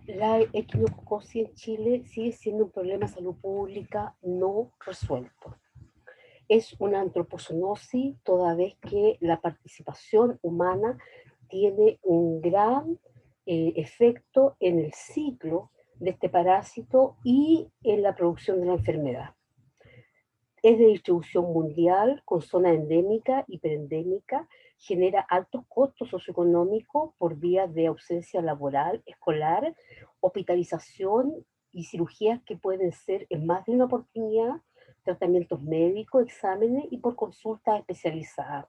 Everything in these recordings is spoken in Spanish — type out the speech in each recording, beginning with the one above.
La equinococosis en Chile sigue siendo un problema de salud pública no resuelto. Es una antropozoonosis toda vez que la participación humana tiene un gran efecto en el ciclo de este parásito y en la producción de la enfermedad. Es de distribución mundial, con zona endémica y perendémica, genera altos costos socioeconómicos por vía de ausencia laboral, escolar, hospitalización y cirugías que pueden ser en más de una oportunidad, tratamientos médicos, exámenes y por consultas especializadas.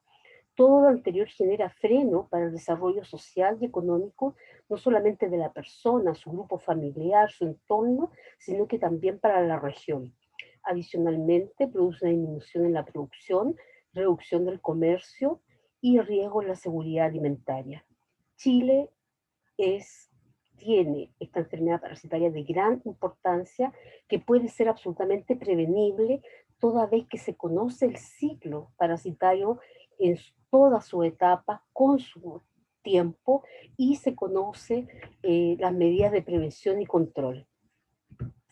Todo lo anterior genera freno para el desarrollo social y económico, no solamente de la persona, su grupo familiar, su entorno, sino que también para la región. Adicionalmente, produce una disminución en la producción, reducción del comercio y riesgo en la seguridad alimentaria. Chile es, tiene esta enfermedad parasitaria de gran importancia que puede ser absolutamente prevenible toda vez que se conoce el ciclo parasitario en toda su etapa, con su tiempo, y se conoce las medidas de prevención y control.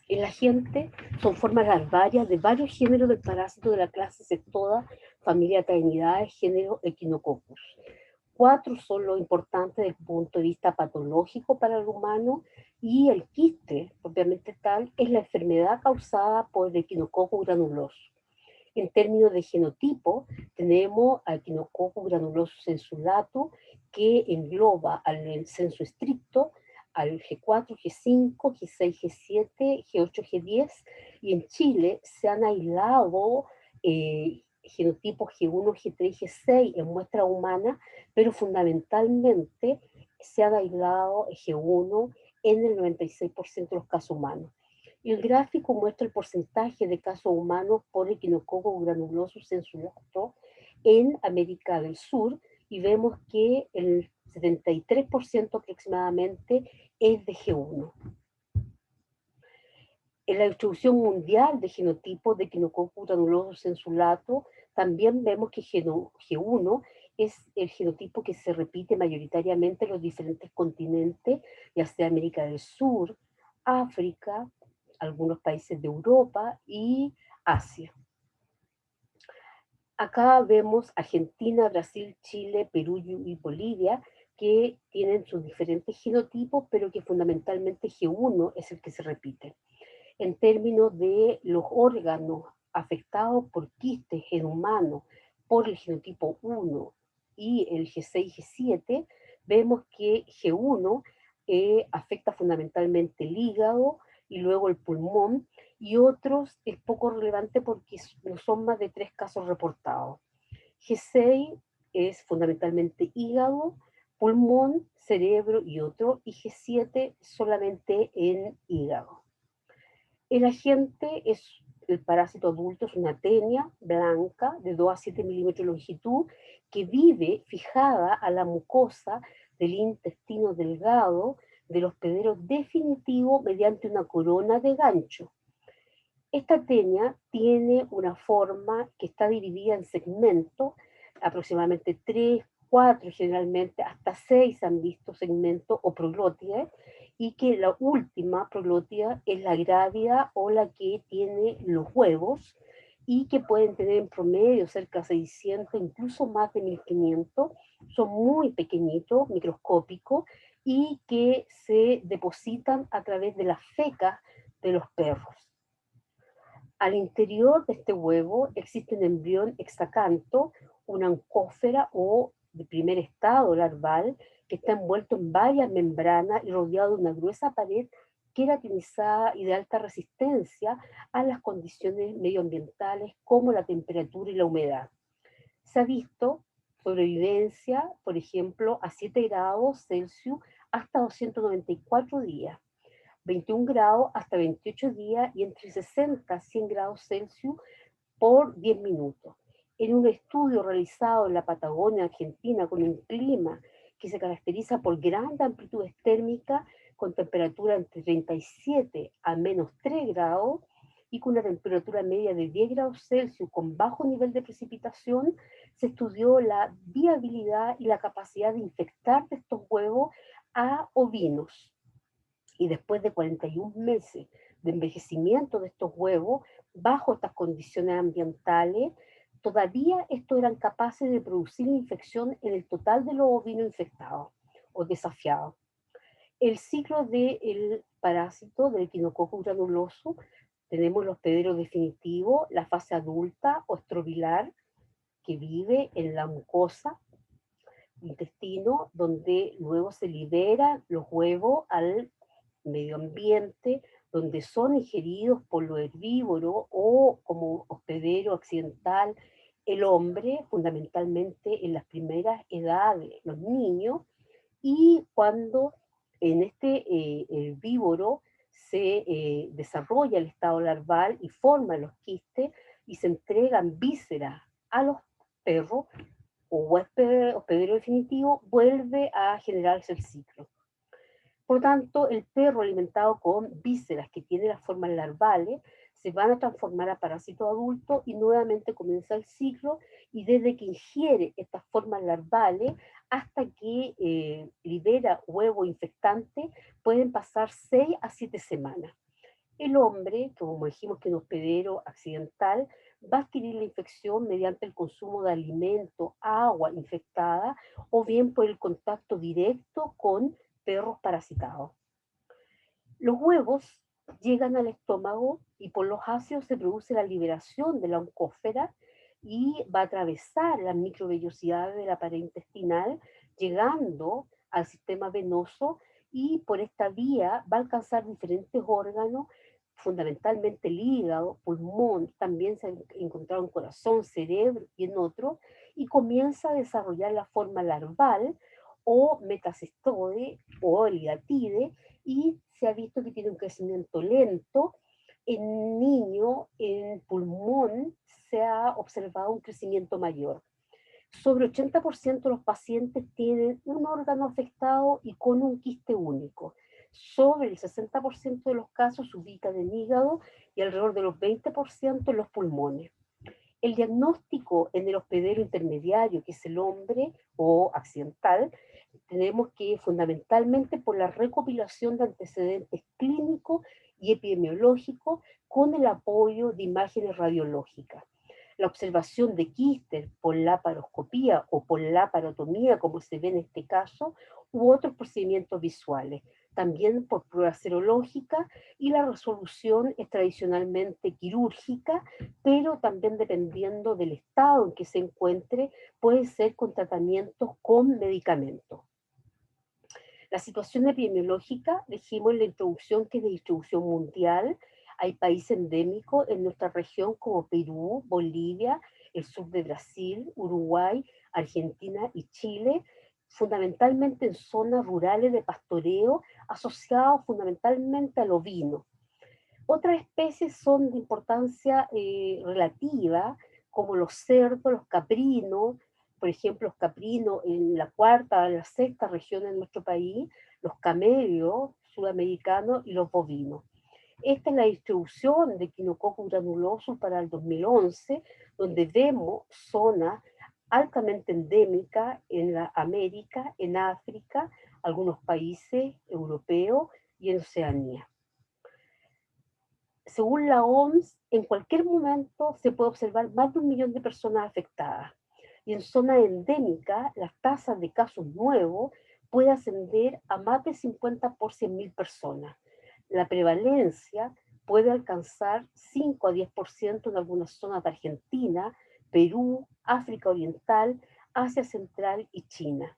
En la gente son formas larvarias de varios géneros del parásito de la clase Cestoda, familia Taenidae, género Echinococcus. Cuatro son los importantes desde el punto de vista patológico para el humano y el quiste, propiamente tal, es la enfermedad causada por el Echinococcus granuloso. En términos de genotipo, tenemos al Echinococcus granulosus sensu que engloba al censo estricto al G4, G5, G6, G7, G8, G10, y en Chile se han aislado genotipos G1, G3, G6 en muestra humana, pero fundamentalmente se han aislado G1 en el 96% de los casos humanos. El gráfico muestra el porcentaje de casos humanos por Echinococcus granulosus sensu-lato en América del Sur y vemos que el 73% aproximadamente es de G1. En la distribución mundial de genotipos de Echinococcus granulosus sensu-lato, también vemos que G1 es el genotipo que se repite mayoritariamente en los diferentes continentes, ya sea América del Sur, África, algunos países de Europa y Asia. Acá vemos Argentina, Brasil, Chile, Perú y Bolivia, que tienen sus diferentes genotipos, pero que fundamentalmente G1 es el que se repite. En términos de los órganos afectados por quistes en humanos por el genotipo 1 y el G6, G7, vemos que G1 afecta fundamentalmente el hígado y luego el pulmón, y otros es poco relevante porque no son más de 3 casos reportados. G6 es fundamentalmente hígado, pulmón, cerebro y otro, y G7 solamente en hígado. El agente es el parásito adulto, es una tenia blanca de 2 a 7 milímetros de longitud que vive fijada a la mucosa del intestino delgado del hospedero definitivo mediante una corona de gancho. Esta tenia tiene una forma que está dividida en segmentos, aproximadamente 3, 4, generalmente hasta 6 han visto segmentos o proglótides, y que la última proglótida es la grávida o la que tiene los huevos, y que pueden tener en promedio cerca de 600, incluso más de 1500, son muy pequeñitos, microscópicos, y que se depositan a través de las fecas de los perros. Al interior de este huevo existe un embrión hexacanto, una oncósfera o de primer estado larval que está envuelto en varias membranas y rodeado de una gruesa pared queratinizada y de alta resistencia a las condiciones medioambientales como la temperatura y la humedad. Se ha visto sobrevivencia, por ejemplo, a 7 grados Celsius hasta 294 días. 21 grados hasta 28 días y entre 60 a 100 grados Celsius por 10 minutos. En un estudio realizado en la Patagonia Argentina con un clima que se caracteriza por grandes amplitudes térmicas con temperatura entre 37 a menos 3 grados y con una temperatura media de 10 grados Celsius con bajo nivel de precipitación, se estudió la viabilidad y la capacidad de infectar de estos huevos a ovinos. y después de 41 meses de envejecimiento de estos huevos, bajo estas condiciones ambientales, todavía estos eran capaces de producir infección en el total de los ovinos infectados o desafiados. El ciclo del parásito del Echinococcus granuloso, tenemos los hospederos definitivos, la fase adulta o estrobilar, que vive en la mucosa intestino, donde luego se liberan los huevos al medio ambiente, donde son ingeridos por los herbívoros o como hospedero accidental el hombre, fundamentalmente en las primeras edades, los niños, y cuando en este herbívoro se desarrolla el estado larval y forman los quistes y se entregan vísceras a los perros, o huésped hospedero definitivo, vuelve a generarse el ciclo. Por lo tanto, el perro alimentado con vísceras que tienen las formas larvales se van a transformar a parásitos adultos y nuevamente comienza el ciclo, y desde que ingiere estas formas larvales hasta que libera huevo infectante pueden pasar 6 a 7 semanas. El hombre, como dijimos que es un hospedero accidental, va a adquirir la infección mediante el consumo de alimentos, agua infectada o bien por el contacto directo con perros parasitados. Los huevos llegan al estómago y por los ácidos se produce la liberación de la oncósfera y va a atravesar las microvellosidades de la pared intestinal, llegando al sistema venoso, y por esta vía va a alcanzar diferentes órganos, fundamentalmente el hígado, pulmón, también se ha encontrado en corazón, cerebro y en otros, y comienza a desarrollar la forma larval o metacistoide o ligatide, y se ha visto que tiene un crecimiento lento. En niños, en pulmón, se ha observado un crecimiento mayor. Sobre 80% de los pacientes tienen un órgano afectado y con un quiste único. Sobre el 60% de los casos se ubican en hígado y alrededor de los 20% en los pulmones. El diagnóstico en el hospedero intermediario, que es el hombre o accidental, tenemos que fundamentalmente por la recopilación de antecedentes clínicos y epidemiológicos con el apoyo de imágenes radiológicas. La observación de quistes por laparoscopía o por laparotomía, como se ve en este caso, u otros procedimientos visuales, también por pruebas serológicas, y la resolución es tradicionalmente quirúrgica, pero también dependiendo del estado en que se encuentre, puede ser con tratamientos con medicamentos. La situación epidemiológica, dijimos en la introducción que es de distribución mundial. Hay países endémicos en nuestra región como Perú, Bolivia, el sur de Brasil, Uruguay, Argentina y Chile, fundamentalmente en zonas rurales de pastoreo, asociados fundamentalmente al ovino. Otras especies son de importancia relativa, como los cerdos, los caprinos, por ejemplo, los caprinos en la cuarta, la sexta región de nuestro país, los camellos sudamericanos y los bovinos. Esta es la distribución de Echinococcus granulosus para el 2011, donde vemos zonas altamente endémicas en la América, en África, algunos países europeos y en Oceanía. Según la OMS, en cualquier momento se puede observar más de 1 millón de personas afectadas. Y en zonas endémicas, las tasas de casos nuevos pueden ascender a más de 50 por 100.000 personas. La prevalencia puede alcanzar 5 a 10% en algunas zonas de Argentina, Perú, África Oriental, Asia Central y China.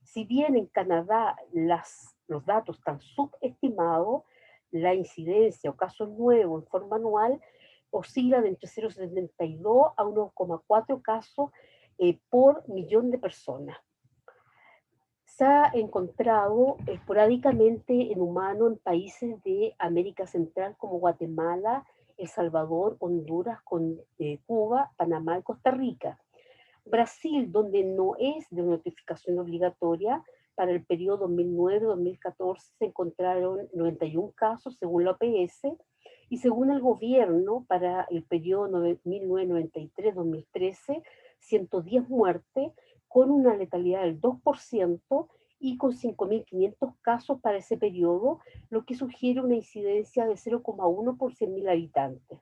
Si bien en Canadá los datos están subestimados, la incidencia o casos nuevos en forma anual oscilan entre 0,72 a 1,4 casos por millón de personas. Se ha encontrado esporádicamente en humanos en países de América Central como Guatemala, El Salvador, Honduras, Cuba, Panamá y Costa Rica. Brasil, donde no es de notificación obligatoria, para el periodo 2009-2014 se encontraron 91 casos según la OPS, y según el gobierno para el periodo 1993-2013, 110 muertes con una letalidad del 2%, y con 5.500 casos para ese periodo, lo que sugiere una incidencia de 0,1 por 100.000 habitantes.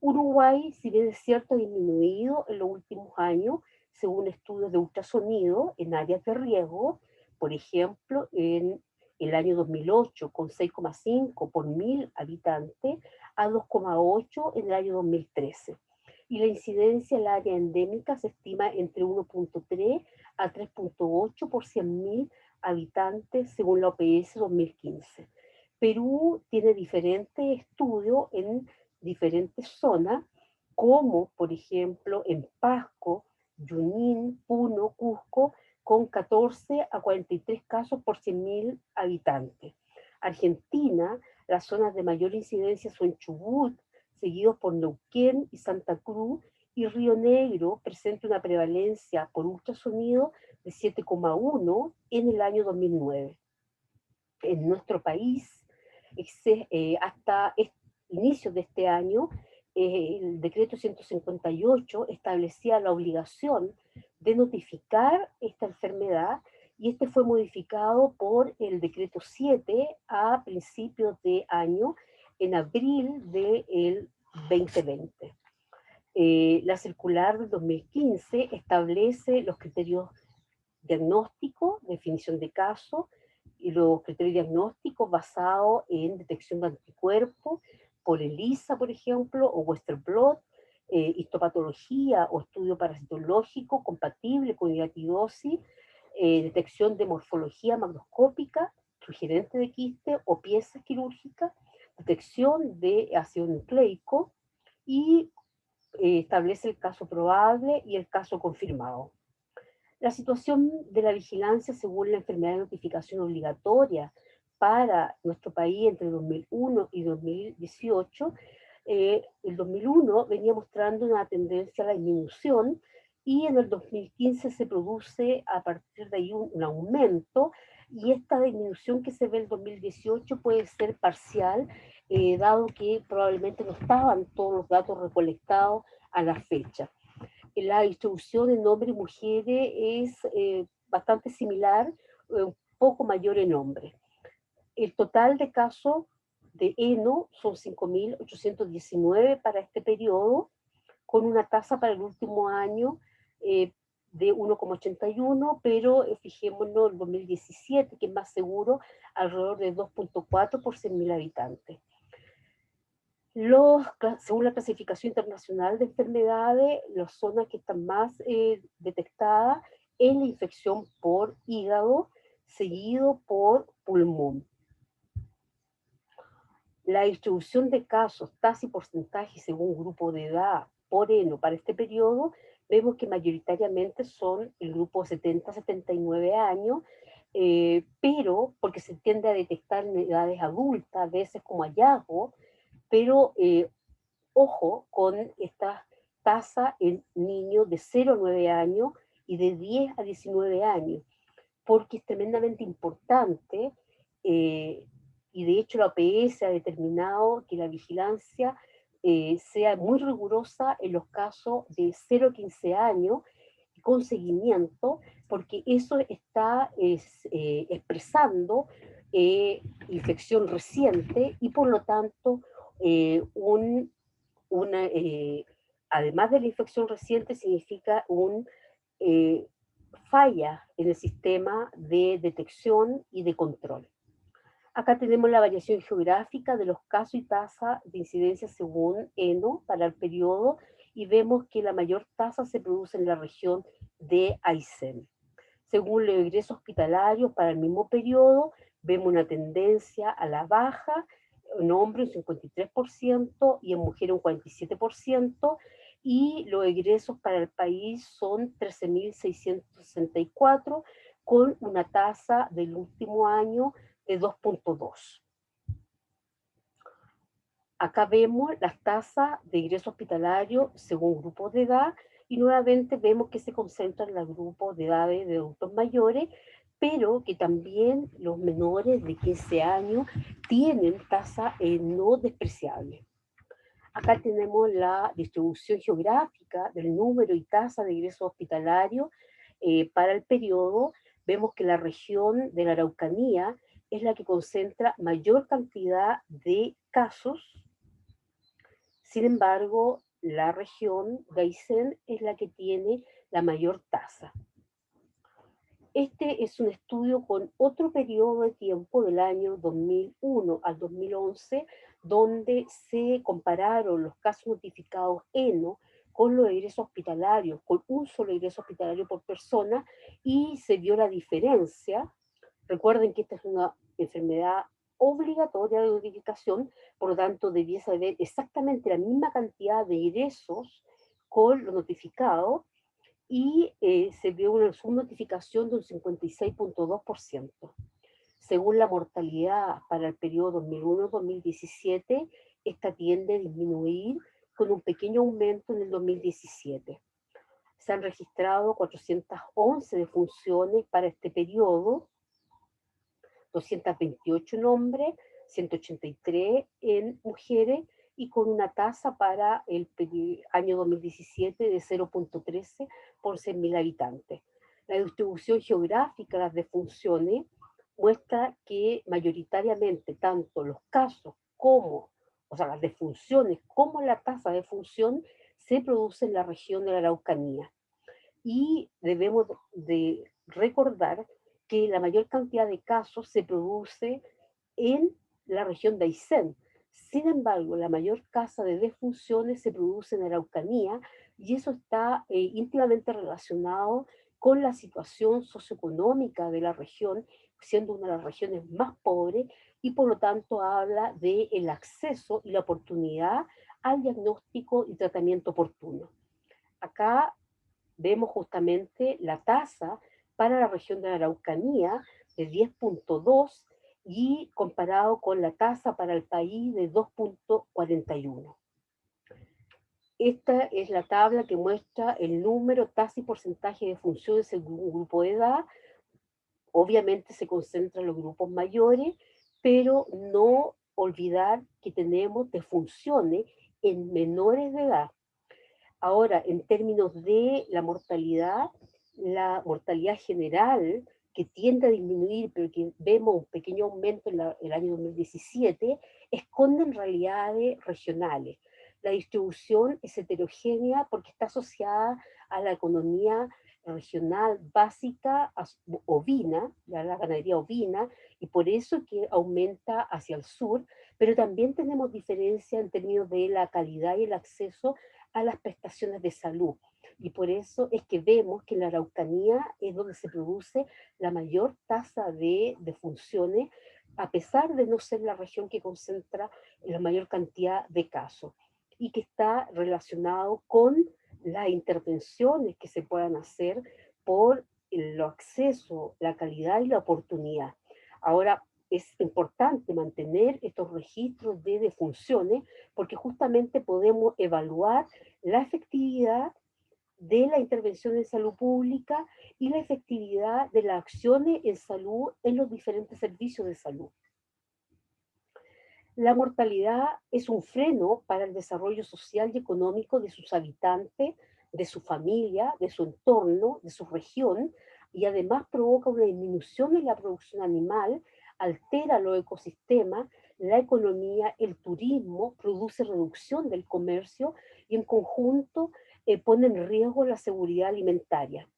Uruguay, si bien es cierto, ha disminuido en los últimos años, según estudios de ultrasonido en áreas de riesgo, por ejemplo, en el año 2008, con 6,5 por 1.000 habitantes, a 2,8 en el año 2013. Y la incidencia en la área endémica se estima entre 1,3 a 3,8 por 100.000 habitantes, según la OPS 2015. Perú tiene diferentes estudios en diferentes zonas, como por ejemplo en Pasco, Junín, Puno, Cusco, con 14 a 43 casos por 100.000 habitantes. Argentina, las zonas de mayor incidencia son Chubut, seguidos por Neuquén y Santa Cruz, y Río Negro presenta una prevalencia por ultrasonido de 7,1 en el año 2009. En nuestro país, hasta inicios de este año, el decreto 158 establecía la obligación de notificar esta enfermedad y este fue modificado por el decreto 7 a principios de año, en abril del 2020. La circular del 2015 establece los criterios diagnósticos, definición de caso, y los criterios diagnósticos basados en detección de anticuerpos por ELISA, por ejemplo, o Western blot, histopatología o estudio parasitológico compatible con hidatidosis, detección de morfología macroscópica sugerente de quiste o piezas quirúrgicas, detección de ácido nucleico y establece el caso probable y el caso confirmado. La situación de la vigilancia según la enfermedad de notificación obligatoria para nuestro país entre 2001 y 2018, el 2001 venía mostrando una tendencia a la disminución y en el 2015 se produce a partir de ahí un aumento y esta disminución que se ve en el 2018 puede ser parcial, dado que probablemente no estaban todos los datos recolectados a la fecha. La distribución en hombres y mujeres es bastante similar, un poco mayor en hombres. El total de casos de heno son 5.819 para este periodo, con una tasa para el último año de 1,81, pero fijémonos en 2017, que es más seguro, alrededor de 2,4 por 100.000 habitantes. Según la clasificación internacional de enfermedades, las zonas que están más detectadas es la infección por hígado, seguido por pulmón. La distribución de casos, tasa y porcentaje según grupo de edad por heno para este periodo, vemos que mayoritariamente son el grupo 70-79 años, pero porque se tiende a detectar en edades adultas, a veces como hallazgo, pero ojo con esta tasa en niños de 0 a 9 años y de 10 a 19 años, porque es tremendamente importante y de hecho la OPS ha determinado que la vigilancia sea muy rigurosa en los casos de 0 a 15 años con seguimiento, porque eso está expresando infección reciente y por lo tanto un una, además de la infección reciente, significa una falla en el sistema de detección y de control. Acá tenemos la variación geográfica de los casos y tasa de incidencia según ENO para el periodo y vemos que la mayor tasa se produce en la región de Aysén. Según los ingresos hospitalarios para el mismo periodo, vemos una tendencia a la baja, en hombres un 53% y en mujeres un 47%, y los egresos para el país son 13.664, con una tasa del último año de 2,2. Acá vemos las tasas de ingreso hospitalario según grupos de edad y nuevamente vemos que se concentran en los grupos de edad de adultos mayores, pero que también los menores de 15 años tienen tasa no despreciable. Acá tenemos la distribución geográfica del número y tasa de ingreso hospitalario para el periodo. vemos que la región de la Araucanía es la que concentra mayor cantidad de casos. Sin embargo, la región de Aysén es la que tiene la mayor tasa. Este es un estudio con otro periodo de tiempo del año 2001 al 2011, donde se compararon los casos notificados ENO con los egresos hospitalarios, con un solo egreso hospitalario por persona, y se vio la diferencia. Recuerden que esta es una enfermedad obligatoria de notificación, por lo tanto debiese haber exactamente la misma cantidad de egresos con los notificados, y se vio una subnotificación de un 56,2%. Según la mortalidad para el periodo 2001-2017, esta tiende a disminuir con un pequeño aumento en el 2017. Se han registrado 411 defunciones para este periodo, 228 en hombres, 183 en mujeres, y con una tasa para el año 2017 de 0,13 por 100.000 habitantes. La distribución geográfica de las defunciones muestra que mayoritariamente tanto los casos como, o sea, las defunciones como la tasa de función se produce en la región de la Araucanía. Y debemos de recordar que la mayor cantidad de casos se produce en la región de Aysén. Sin embargo, la mayor tasa de defunciones se produce en Araucanía, y eso está íntimamente relacionado con la situación socioeconómica de la región, siendo una de las regiones más pobres, y por lo tanto habla del acceso y la oportunidad al diagnóstico y tratamiento oportuno. Acá vemos justamente la tasa para la región de la Araucanía de 10,2, y comparado con la tasa para el país de 2,41. Esta es la tabla que muestra el número, tasa y porcentaje de funciones según un grupo de edad. Obviamente se concentran los grupos mayores, pero no olvidar que tenemos defunciones en menores de edad. Ahora, en términos de la mortalidad general, que tiende a disminuir, pero que vemos un pequeño aumento en el año 2017, esconden realidades regionales. La distribución es heterogénea porque está asociada a la economía regional básica ovina, la ganadería ovina, y por eso que aumenta hacia el sur, pero también tenemos diferencia en términos de la calidad y el acceso a las prestaciones de salud. Y por eso es que vemos que en la Araucanía es donde se produce la mayor tasa de defunciones, a pesar de no ser la región que concentra la mayor cantidad de casos, y que está relacionado con las intervenciones que se puedan hacer por el acceso, la calidad y la oportunidad. Ahora, es importante mantener estos registros de defunciones porque justamente podemos evaluar la efectividad de la intervención en salud pública y la efectividad de las acciones en salud en los diferentes servicios de salud. La mortalidad es un freno para el desarrollo social y económico de sus habitantes, de su familia, de su entorno, de su región, y además provoca una disminución en la producción animal, altera los ecosistemas, la economía, el turismo, produce reducción del comercio, y en conjunto pone en riesgo la seguridad alimentaria.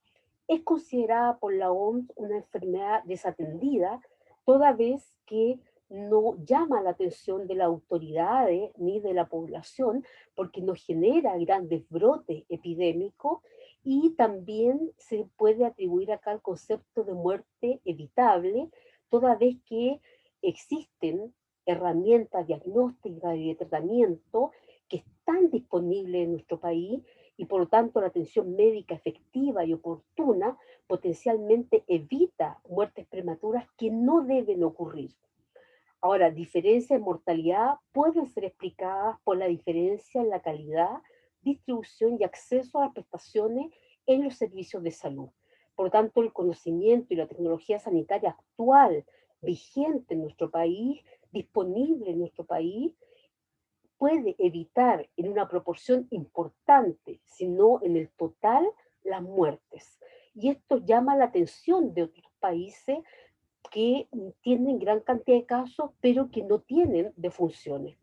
Es considerada por la OMS una enfermedad desatendida, toda vez que no llama la atención de las autoridades ni de la población, porque no genera grandes brotes epidémicos, y también se puede atribuir acá el concepto de muerte evitable, toda vez que existen herramientas diagnósticas y de tratamiento que están disponibles en nuestro país, y por lo tanto la atención médica efectiva y oportuna potencialmente evita muertes prematuras que no deben ocurrir. Ahora, diferencias en mortalidad pueden ser explicadas por la diferencia en la calidad, distribución y acceso a las prestaciones en los servicios de salud. Por lo tanto, el conocimiento y la tecnología sanitaria actual, vigente en nuestro país, disponible en nuestro país, puede evitar en una proporción importante, si no en el total, las muertes. Y esto llama la atención de países que tienen gran cantidad de casos, pero que no tienen defunciones.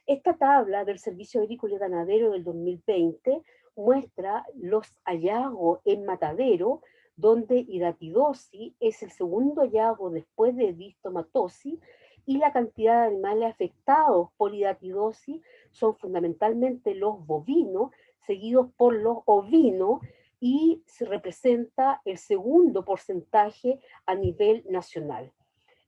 Esta tabla del Servicio Agrícola y Ganadero del 2020 muestra los hallazgos en matadero, donde hidatidosis es el segundo hallazgo después de distomatosis, y la cantidad de animales afectados por hidatidosis son fundamentalmente los bovinos, seguidos por los ovinos, y se representa el segundo porcentaje a nivel nacional.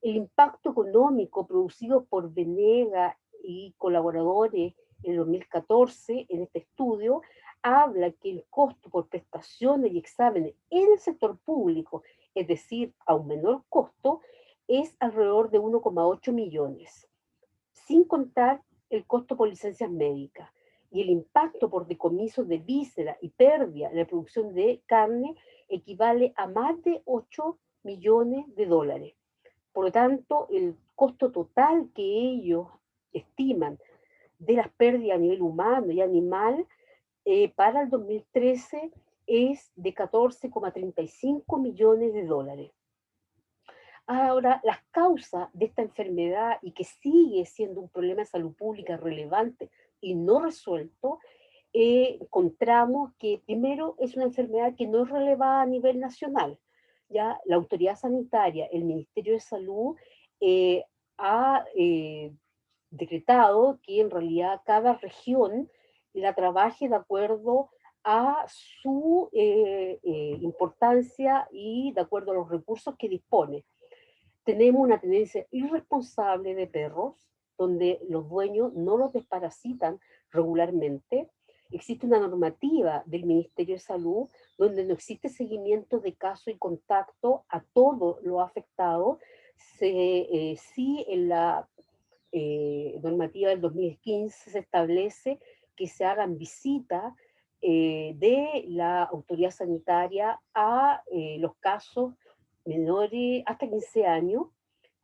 El impacto económico producido por Venega y colaboradores en el 2014 en este estudio habla que el costo por prestaciones y exámenes en el sector público, es decir, a un menor costo, es alrededor de 1,8 millones, sin contar el costo por licencias médicas. Y el impacto por decomisos de vísceras y pérdida en la producción de carne equivale a más de 8 millones de dólares. Por lo tanto, el costo total que ellos estiman de las pérdidas a nivel humano y animal para el 2013 es de 14,35 millones de dólares. Ahora, las causas de esta enfermedad y que sigue siendo un problema de salud pública relevante y no resuelto, encontramos que primero es una enfermedad que no es relevada a nivel nacional. Ya la autoridad sanitaria, el Ministerio de Salud, eh, ha decretado que en realidad cada región la trabaje de acuerdo a su importancia y de acuerdo a los recursos que dispone. Tenemos una tendencia irresponsable de perros, donde los dueños no los desparasitan regularmente. Existe una normativa del Ministerio de Salud donde no existe seguimiento de caso y contacto a todo lo afectado. Sí, en la normativa del 2015 se establece que se hagan visitas de la autoridad sanitaria a los casos menores hasta 15 años,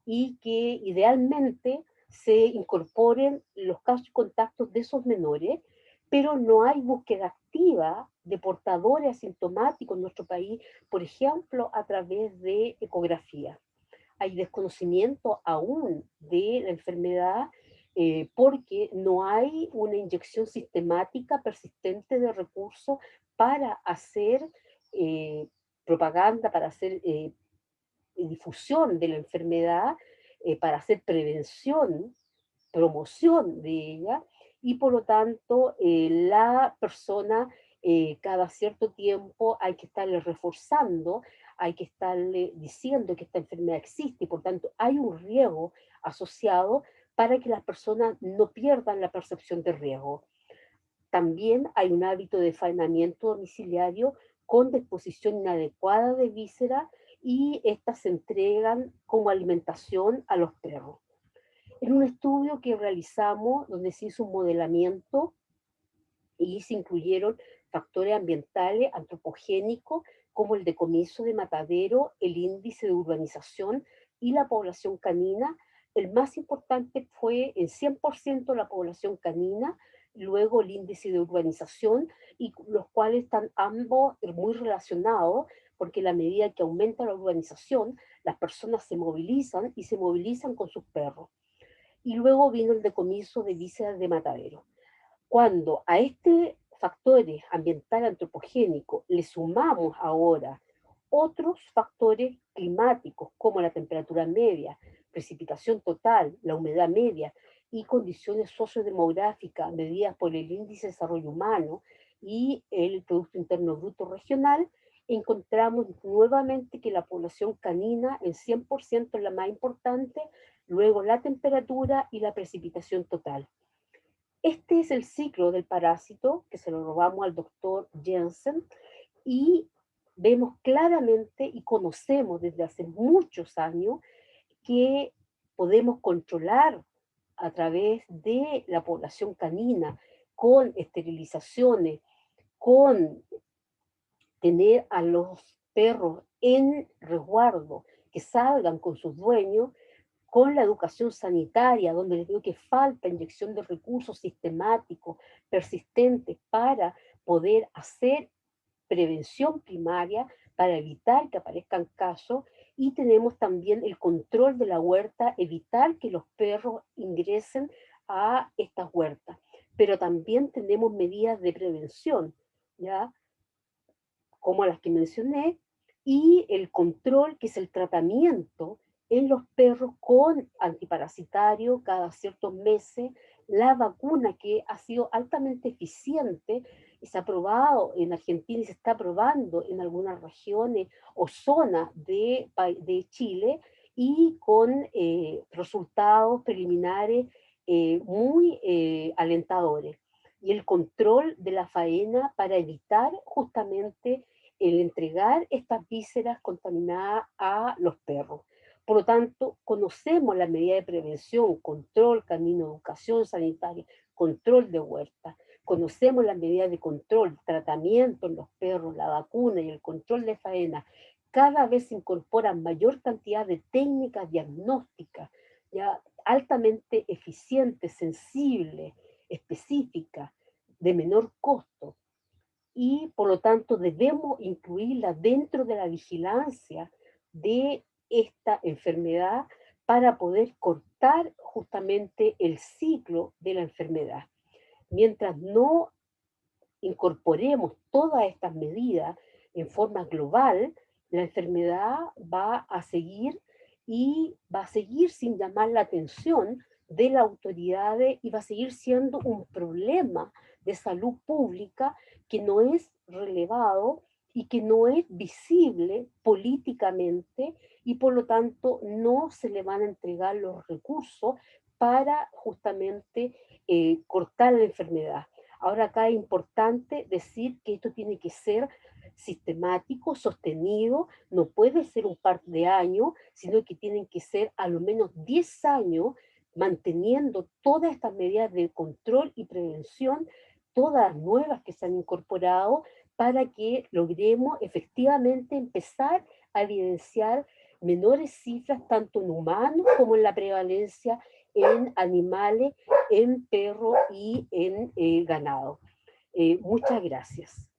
y que idealmente se incorporen los casos y contactos de esos menores, pero no hay búsqueda activa de portadores asintomáticos en nuestro país, por ejemplo, a través de ecografía. Hay desconocimiento aún de la enfermedad porque no hay una inyección sistemática persistente de recursos para hacer eh, propaganda, para hacer difusión de la enfermedad, para hacer prevención, promoción de ella, y por lo tanto la persona cada cierto tiempo hay que estarle reforzando, hay que estarle diciendo que esta enfermedad existe y por tanto hay un riesgo asociado para que las personas no pierdan la percepción de riesgo. También hay un hábito de faenamiento domiciliario con disposición inadecuada de vísceras, y estas se entregan como alimentación a los perros. En un estudio que realizamos, donde se hizo un modelamiento y se incluyeron factores ambientales, antropogénicos, como el decomiso de matadero, el índice de urbanización y la población canina, el más importante fue en 100% la población canina, luego el índice de urbanización, y los cuales están ambos muy relacionados, porque a la medida que aumenta la urbanización, las personas se movilizan y se movilizan con sus perros. Y luego vino el decomiso de vísceras de matadero. Cuando a este factores ambiental antropogénico le sumamos ahora otros factores climáticos como la temperatura media, precipitación total, la humedad media y condiciones sociodemográficas medidas por el índice de desarrollo humano y el Producto Interno Bruto regional, encontramos nuevamente que la población canina en 100% es la más importante, luego la temperatura y la precipitación total. Este es el ciclo del parásito que se lo robamos al doctor Jensen, y vemos claramente y conocemos desde hace muchos años que podemos controlar a través de la población canina con esterilizaciones, con tener a los perros en resguardo, que salgan con sus dueños, con la educación sanitaria, donde les digo que falta inyección de recursos sistemáticos, persistentes, para poder hacer prevención primaria, para evitar que aparezcan casos, y tenemos también el control de la huerta, evitar que los perros ingresen a estas huertas. Pero también tenemos medidas de prevención, ¿ya? Como las que mencioné, y el control, que es el tratamiento en los perros con antiparasitario cada ciertos meses, la vacuna que ha sido altamente eficiente y se ha probado en Argentina y se está probando en algunas regiones o zonas de Chile y con resultados preliminares muy alentadores. Y el control de la faena para evitar justamente el entregar estas vísceras contaminadas a los perros. Por lo tanto, conocemos las medidas de prevención, control, camino, educación sanitaria, control de huerta, conocemos las medidas de control, tratamiento en los perros, la vacuna y el control de faena. Cada vez se incorporan mayor cantidad de técnicas diagnósticas, ya altamente eficientes, sensibles, específicas, de menor costo, y por lo tanto debemos incluirla dentro de la vigilancia de esta enfermedad para poder cortar justamente el ciclo de la enfermedad. Mientras no incorporemos todas estas medidas en forma global, la enfermedad va a seguir y va a seguir sin llamar la atención de las autoridades y va a seguir siendo un problema de salud pública que no es relevado y que no es visible políticamente y por lo tanto no se le van a entregar los recursos para justamente cortar la enfermedad. Ahora acá es importante decir que esto tiene que ser sistemático, sostenido, no puede ser un par de años, sino que tienen que ser a lo menos 10 años manteniendo todas estas medidas de control y prevención, todas nuevas que se han incorporado, para que logremos efectivamente empezar a evidenciar menores cifras tanto en humanos como en la prevalencia en animales, en perro y en ganado. Muchas gracias.